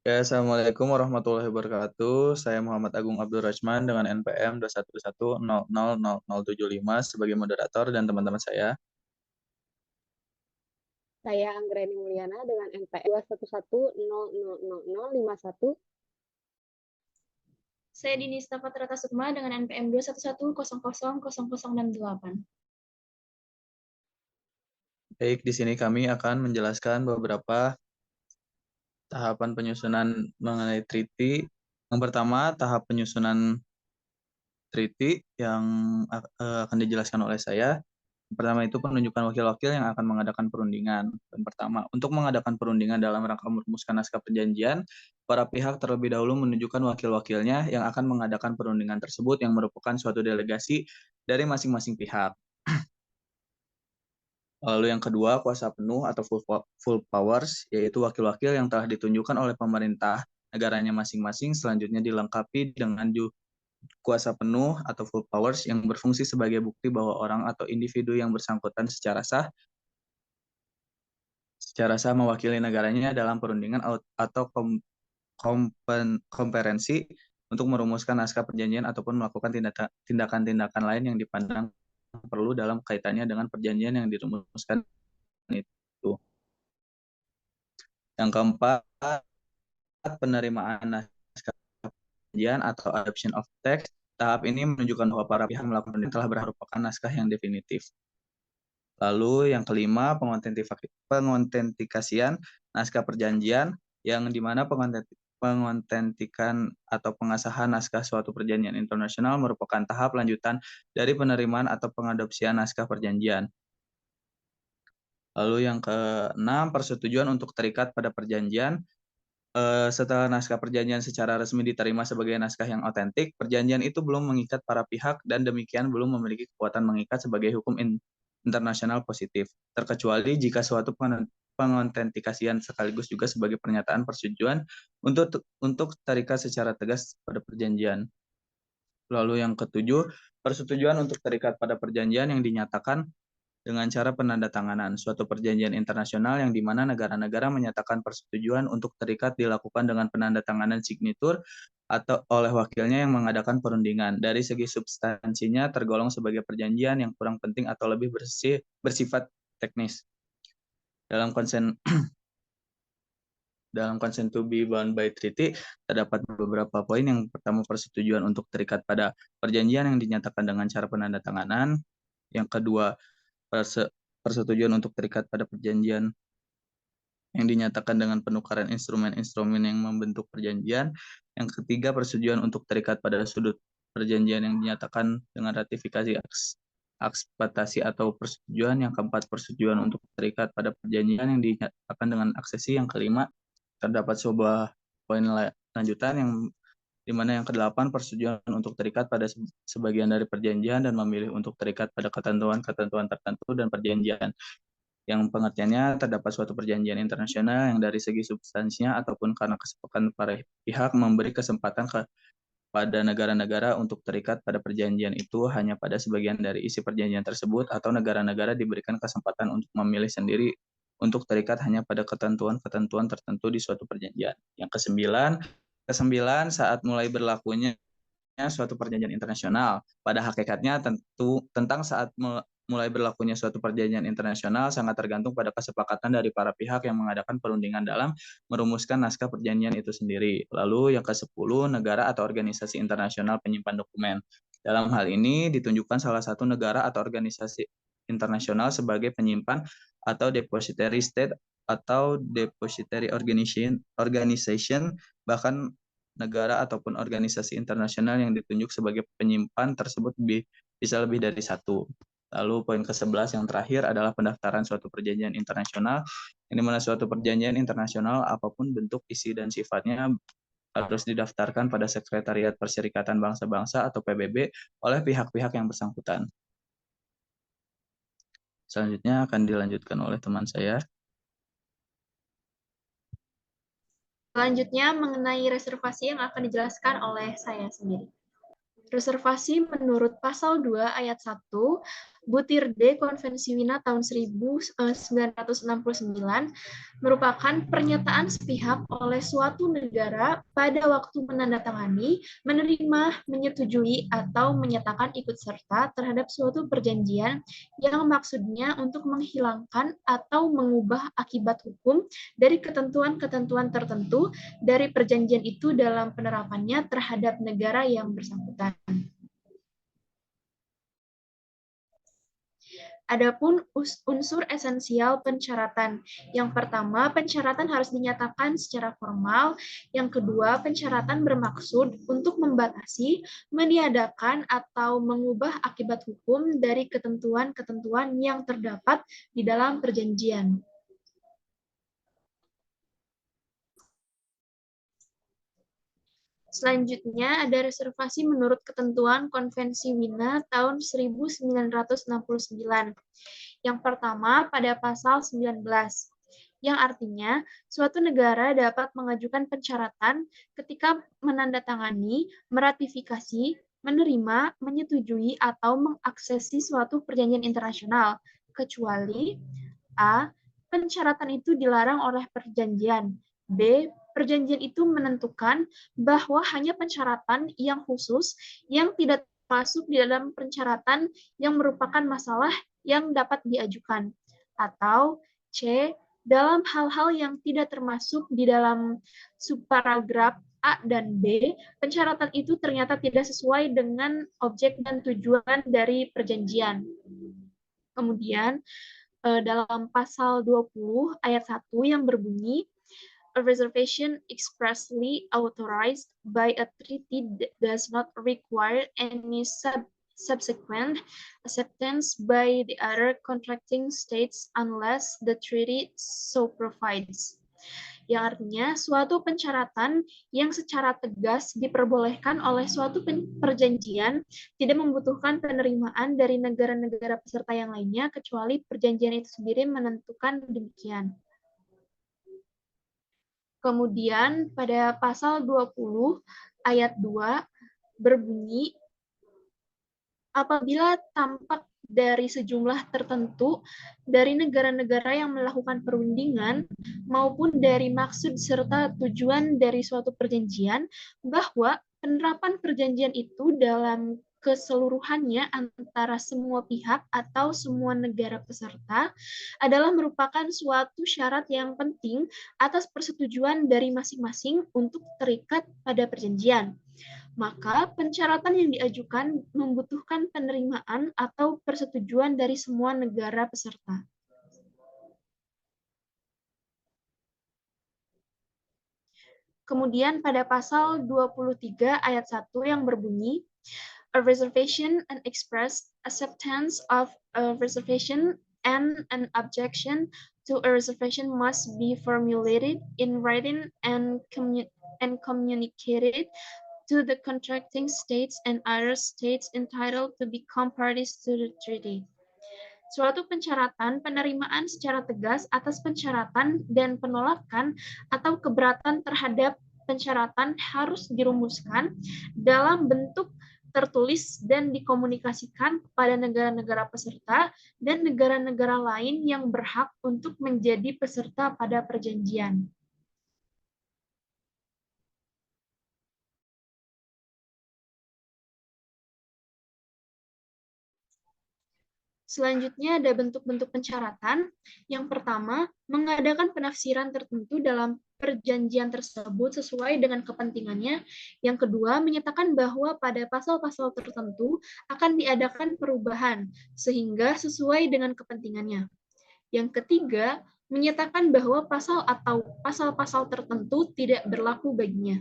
Ya, Assalamualaikum warahmatullahi wabarakatuh. Saya Muhammad Agung Abdul Rajman dengan NPM 211000075 sebagai moderator dan teman-teman saya. Saya Anggreni Mulyana dengan NPM 211000051. Saya Dini Patra Sukma dengan NPM 211000068. Baik, di sini kami akan menjelaskan beberapa tahapan penyusunan mengenai treaty. Yang pertama, tahap penyusunan treaty yang akan dijelaskan oleh saya. Pertama itu penunjukan wakil-wakil yang akan mengadakan perundingan. Dan pertama, untuk mengadakan perundingan dalam rangka merumuskan naskah perjanjian, para pihak terlebih dahulu menunjukkan wakil-wakilnya yang akan mengadakan perundingan tersebut yang merupakan suatu delegasi dari masing-masing pihak. Lalu yang kedua, kuasa penuh atau full powers, yaitu wakil-wakil yang telah ditunjukkan oleh pemerintah negaranya masing-masing, selanjutnya dilengkapi dengan kuasa penuh atau full powers yang berfungsi sebagai bukti bahwa orang atau individu yang bersangkutan secara sah mewakili negaranya dalam perundingan atau konferensi untuk merumuskan naskah perjanjian ataupun melakukan tindakan-tindakan lain yang dipandang perlu dalam kaitannya dengan perjanjian yang dirumuskan itu. Yang keempat, penerimaan naskah perjanjian atau adoption of text. Tahap ini menunjukkan bahwa para pihak melakukan perjanjian telah merupakan naskah yang definitif. Lalu yang kelima, pengontentikasian naskah perjanjian, yang dimana pengontentikan atau pengasahan naskah suatu perjanjian internasional merupakan tahap lanjutan dari penerimaan atau pengadopsian naskah perjanjian. Lalu yang keenam, persetujuan untuk terikat pada perjanjian. Setelah naskah perjanjian secara resmi diterima sebagai naskah yang otentik, perjanjian itu belum mengikat para pihak dan demikian belum memiliki kekuatan mengikat sebagai hukum internasional positif, terkecuali jika suatu pengontentikasian sekaligus juga sebagai pernyataan persetujuan untuk terikat secara tegas pada perjanjian. Lalu yang ketujuh, persetujuan untuk terikat pada perjanjian yang dinyatakan dengan cara penandatanganan suatu perjanjian internasional yang dimana negara-negara menyatakan persetujuan untuk terikat dilakukan dengan penandatanganan signatur atau oleh wakilnya yang mengadakan perundingan. Dari segi substansinya tergolong sebagai perjanjian yang kurang penting atau lebih bersifat teknis. Dalam consent to be bound by treaty, terdapat beberapa poin. Yang pertama, persetujuan untuk terikat pada perjanjian yang dinyatakan dengan cara penandatanganan. Yang kedua, persetujuan untuk terikat pada perjanjian yang dinyatakan dengan penukaran instrumen-instrumen yang membentuk perjanjian. Yang ketiga, persetujuan untuk terikat pada sudut perjanjian yang dinyatakan dengan ratifikasi akseptasi atau persetujuan. Yang keempat, persetujuan untuk terikat pada perjanjian yang dinyatakan dengan aksesi. Yang kelima, terdapat sebuah poin lanjutan yang di mana yang kedelapan, persetujuan untuk terikat pada sebagian dari perjanjian dan memilih untuk terikat pada ketentuan-ketentuan tertentu dan perjanjian. Yang pengertiannya, terdapat suatu perjanjian internasional yang dari segi substansinya ataupun karena kesepakatan para pihak memberi kesempatan pada negara-negara untuk terikat pada perjanjian itu hanya pada sebagian dari isi perjanjian tersebut, atau negara-negara diberikan kesempatan untuk memilih sendiri untuk terikat hanya pada ketentuan-ketentuan tertentu di suatu perjanjian. Yang kesembilan, saat mulai berlakunya suatu perjanjian internasional. Pada hakikatnya tentang saat mulai berlakunya suatu perjanjian internasional sangat tergantung pada kesepakatan dari para pihak yang mengadakan perundingan dalam merumuskan naskah perjanjian itu sendiri. Lalu yang ke-10, negara atau organisasi internasional penyimpan dokumen. Dalam hal ini ditunjukkan salah satu negara atau organisasi internasional sebagai penyimpan atau depositary state atau depositary organization, bahkan negara ataupun organisasi internasional yang ditunjuk sebagai penyimpan tersebut bisa lebih dari satu. Lalu poin ke-11 yang terakhir adalah pendaftaran suatu perjanjian internasional, yang dimana suatu perjanjian internasional apapun bentuk, isi, dan sifatnya harus didaftarkan pada Sekretariat Perserikatan Bangsa-Bangsa atau PBB oleh pihak-pihak yang bersangkutan. Selanjutnya akan dilanjutkan oleh teman saya. Selanjutnya mengenai reservasi yang akan dijelaskan oleh saya sendiri. Reservasi menurut pasal 2 ayat 1 Butir D Konvensi Wina tahun 1969 merupakan pernyataan sepihak oleh suatu negara pada waktu menandatangani, menerima, menyetujui, atau menyatakan ikut serta terhadap suatu perjanjian yang maksudnya untuk menghilangkan atau mengubah akibat hukum dari ketentuan-ketentuan tertentu dari perjanjian itu dalam penerapannya terhadap negara yang bersangkutan. Adapun unsur esensial pensyaratan. Yang pertama, pensyaratan harus dinyatakan secara formal. Yang kedua, pensyaratan bermaksud untuk membatasi, meniadakan, atau mengubah akibat hukum dari ketentuan-ketentuan yang terdapat di dalam perjanjian. Selanjutnya ada reservasi menurut ketentuan Konvensi Wina tahun 1969. Yang pertama pada pasal 19, yang artinya suatu negara dapat mengajukan pensyaratan ketika menandatangani, meratifikasi, menerima, menyetujui, atau mengaksesi suatu perjanjian internasional, kecuali A. Pensyaratan itu dilarang oleh perjanjian. B. Perjanjian itu menentukan bahwa hanya pensyaratan yang khusus yang tidak masuk di dalam pensyaratan yang merupakan masalah yang dapat diajukan. Atau C. Dalam hal-hal yang tidak termasuk di dalam subparagraf A dan B, pensyaratan itu ternyata tidak sesuai dengan objek dan tujuan dari perjanjian. Kemudian, dalam pasal 20 ayat 1 yang berbunyi, a reservation expressly authorized by a treaty does not require any subsequent acceptance by the other contracting states unless the treaty so provides. Yang artinya suatu pensyaratan yang secara tegas diperbolehkan oleh suatu perjanjian tidak membutuhkan penerimaan dari negara-negara peserta yang lainnya kecuali perjanjian itu sendiri menentukan demikian. Kemudian pada pasal 20 ayat 2 berbunyi, apabila tampak dari sejumlah tertentu dari negara-negara yang melakukan perundingan maupun dari maksud serta tujuan dari suatu perjanjian bahwa penerapan perjanjian itu dalam keseluruhannya antara semua pihak atau semua negara peserta adalah merupakan suatu syarat yang penting atas persetujuan dari masing-masing untuk terikat pada perjanjian. Maka pensyaratan yang diajukan membutuhkan penerimaan atau persetujuan dari semua negara peserta. Kemudian pada pasal 23 ayat 1 yang berbunyi, a reservation and express acceptance of a reservation and an objection to a reservation must be formulated in writing and communicated to the contracting states and other states entitled to become parties to the treaty. Suatu pensyaratan, penerimaan secara tegas atas pensyaratan dan penolakan atau keberatan terhadap pensyaratan harus dirumuskan dalam bentuk tertulis dan dikomunikasikan kepada negara-negara peserta dan negara-negara lain yang berhak untuk menjadi peserta pada perjanjian. Selanjutnya ada bentuk-bentuk pensyaratan. Yang pertama, mengadakan penafsiran tertentu dalam perjanjian tersebut sesuai dengan kepentingannya. Yang kedua, menyatakan bahwa pada pasal-pasal tertentu akan diadakan perubahan sehingga sesuai dengan kepentingannya. Yang ketiga, menyatakan bahwa pasal atau pasal-pasal tertentu tidak berlaku baginya.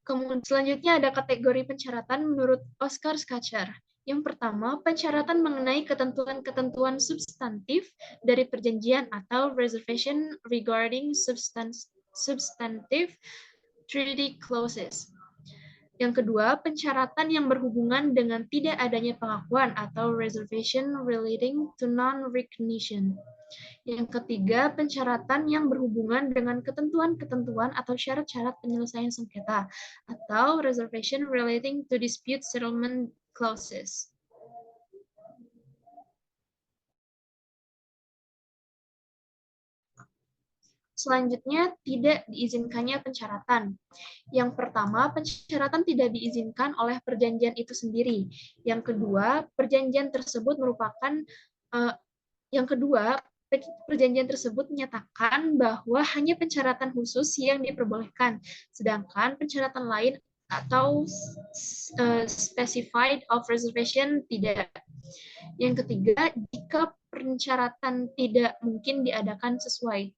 Kemudian selanjutnya ada kategori pensyaratan menurut Oscar Schacher. Yang pertama, pensyaratan mengenai ketentuan-ketentuan substantif dari perjanjian atau reservation regarding substantive treaty clauses. Yang kedua, pensyaratan yang berhubungan dengan tidak adanya pengakuan atau reservation relating to non-recognition. Yang ketiga, pensyaratan yang berhubungan dengan ketentuan-ketentuan atau syarat-syarat penyelesaian sengketa atau reservation relating to dispute settlement clauses. Selanjutnya, tidak diizinkannya pensyaratan. Yang pertama, pensyaratan tidak diizinkan oleh perjanjian itu sendiri. Yang kedua, perjanjian tersebut menyatakan bahwa hanya pensyaratan khusus yang diperbolehkan, sedangkan pensyaratan lain atau specified of reservation tidak. Yang ketiga, jika persyaratan tidak mungkin diadakan sesuai.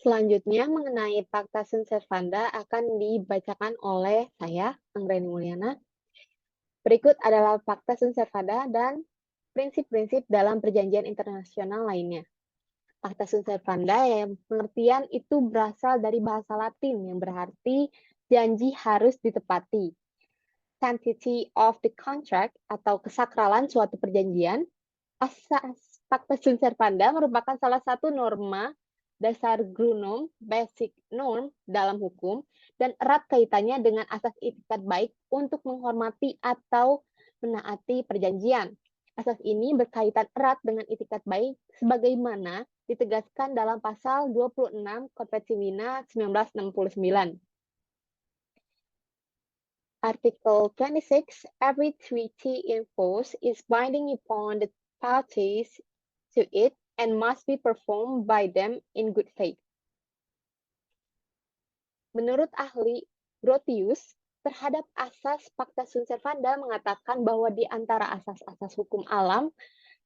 Selanjutnya mengenai Fakta Sunt Servanda akan dibacakan oleh saya, Anggreni Mulyana. Berikut adalah Fakta Sunt Servanda dan prinsip-prinsip dalam perjanjian internasional lainnya. Fakta Sunt Servanda yang pengertian itu berasal dari bahasa Latin yang berarti janji harus ditepati. Sanctity of the contract atau kesakralan suatu perjanjian. Asas Fakta Sunt Servanda merupakan salah satu norma dasar Grunum, basic norm dalam hukum, dan erat kaitannya dengan asas itikat baik untuk menghormati atau menaati perjanjian. Asas ini berkaitan erat dengan itikat baik sebagaimana ditegaskan dalam pasal 26 Konvensi Wina 1969. Article 26, every treaty in force is binding upon the parties to it and must be performed by them in good faith. Menurut ahli Grotius, terhadap asas Fakta Sunt Servanda mengatakan bahwa di antara asas-asas hukum alam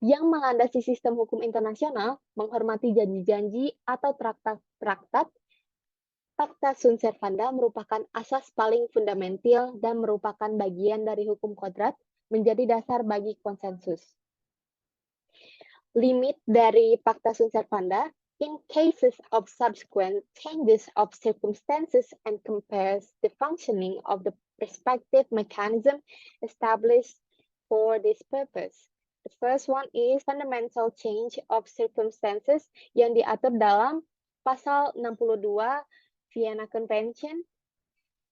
yang melandasi sistem hukum internasional, menghormati janji-janji atau traktat-traktat, Fakta Sunt Servanda merupakan asas paling fundamental dan merupakan bagian dari hukum kodrat menjadi dasar bagi konsensus. Limit dari Fakta Sunt Servanda, in cases of subsequent changes of circumstances and compares the functioning of the respective mechanism established for this purpose. The first one is fundamental change of circumstances yang diatur dalam pasal 62 Vienna Convention.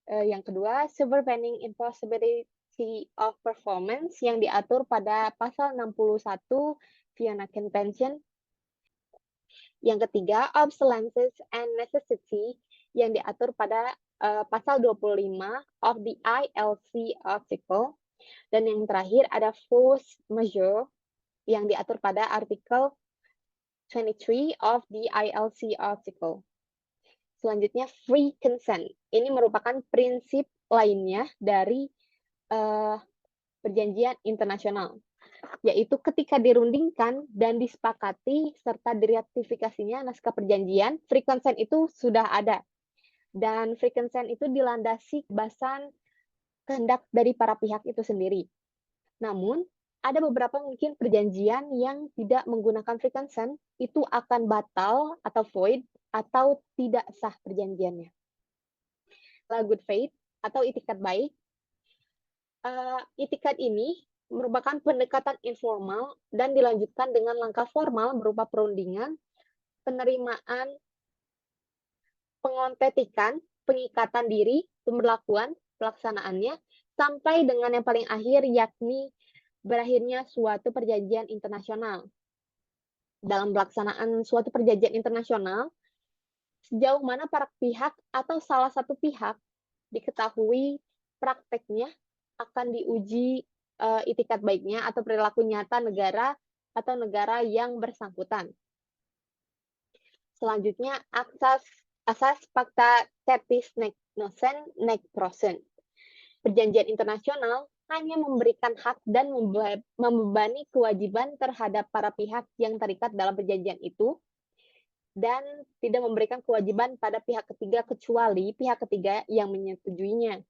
Yang kedua, supervening impossibility of performance yang diatur pada pasal 61 Vienna Convention. Yang ketiga, obsolescence and necessity yang diatur pada pasal 25 of the ILC article. Dan yang terakhir ada force majeure yang diatur pada artikel 23 of the ILC article. Selanjutnya, free consent. Ini merupakan prinsip lainnya dari perjanjian internasional, yaitu ketika dirundingkan dan disepakati serta diratifikasinya naskah perjanjian, free consent itu sudah ada. Dan free consent itu dilandasi kebebasan kehendak dari para pihak itu sendiri. Namun, ada beberapa mungkin perjanjian yang tidak menggunakan free consent, itu akan batal atau void, atau tidak sah perjanjiannya. Good faith atau itikat baik. Itikat ini merupakan pendekatan informal dan dilanjutkan dengan langkah formal berupa perundingan, penerimaan, pengontetikan, pengikatan diri, pemberlakuan, pelaksanaannya, sampai dengan yang paling akhir yakni berakhirnya suatu perjanjian internasional. Dalam pelaksanaan suatu perjanjian internasional, sejauh mana para pihak atau salah satu pihak diketahui prakteknya akan diuji itikat baiknya atau perilaku nyata negara atau negara yang bersangkutan. Selanjutnya, asas Fakta Tertis Nocen nec Prosen. Perjanjian internasional hanya memberikan hak dan membebani kewajiban terhadap para pihak yang terikat dalam perjanjian itu, dan tidak memberikan kewajiban pada pihak ketiga kecuali pihak ketiga yang menyetujuinya.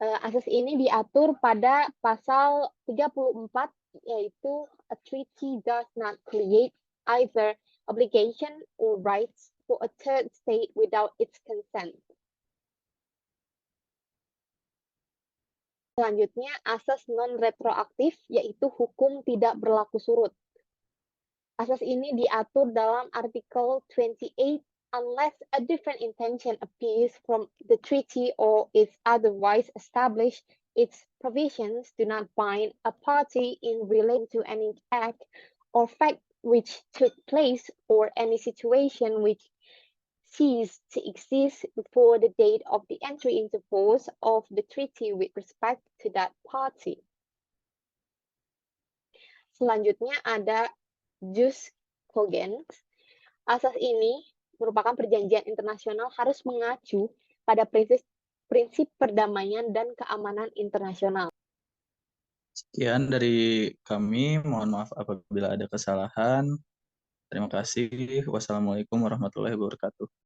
Asas ini diatur pada pasal 34, yaitu a treaty does not create either obligation or rights for a third state without its consent. Selanjutnya, asas non-retroaktif, yaitu hukum tidak berlaku surut. Asas ini diatur dalam artikel 28 unless a different intention appears from the treaty or is otherwise established, its provisions do not bind a party in relation to any act or fact which took place or any situation which ceased to exist before the date of the entry into force of the treaty with respect to that party. Selanjutnya ada jus cogens. Asas ini merupakan perjanjian internasional harus mengacu pada prinsip perdamaian dan keamanan internasional. Sekian dari kami. Mohon maaf apabila ada kesalahan. Terima kasih. Wassalamualaikum warahmatullahi wabarakatuh.